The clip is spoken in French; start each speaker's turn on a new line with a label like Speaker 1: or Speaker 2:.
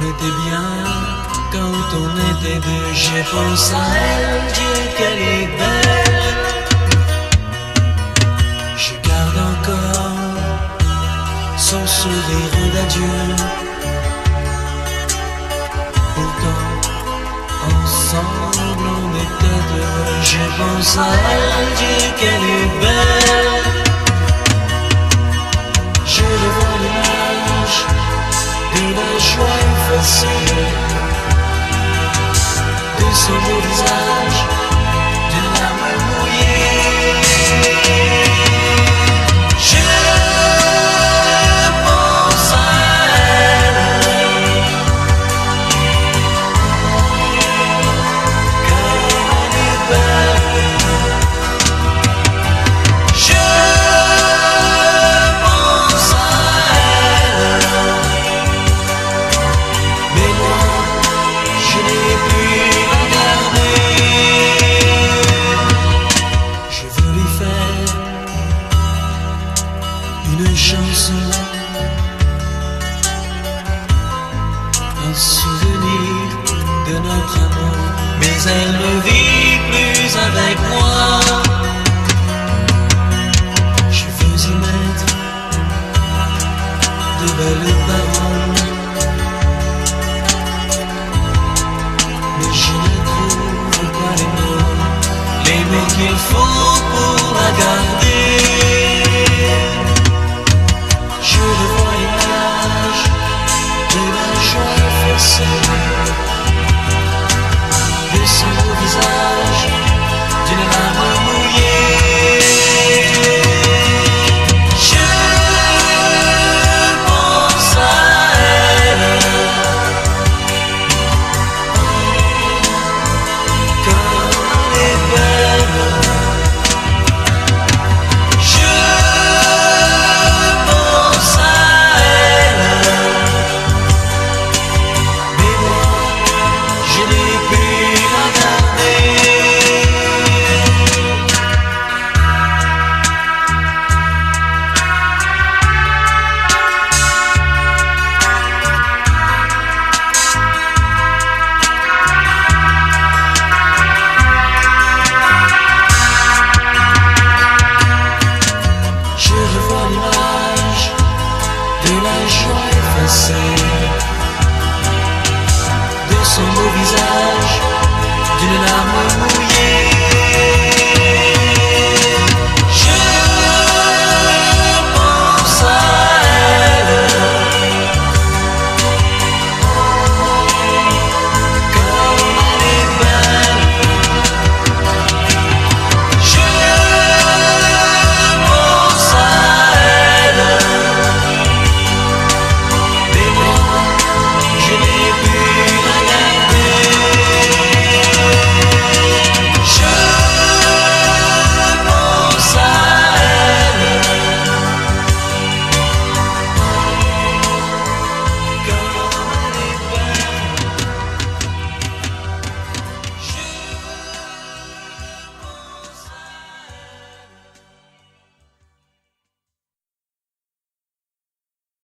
Speaker 1: était bien, quand on était deux, je pense à elle, Dieu qu'elle est belle. Je garde encore son sourire d'adieu. Pourtant, ensemble on était deux, je pense à elle, Dieu qu'elle est belle. Je revois l'image de la joie effacée, de son beau visage, d'une larme mouillée. Je pense à elle, comme elle est belle. Je pense à elle, mais moi je n'ai plus à garder. Je veux lui faire une chanson, un souvenir de notre amour, mais elle ne vit plus avec moi. Je veux y mettre de belles paroles, mais je ne trouve pas les mots qu'il faut pour la garder. Je revois l'image de la joie effacée, de son beau visage, d'une larme mouillée. Je pense à elle, comme elle est belle. Je pense à elle, mais moi je n'ai plus à garder. Je revois l'image de la joie effacée, de son beau visage, d'une larme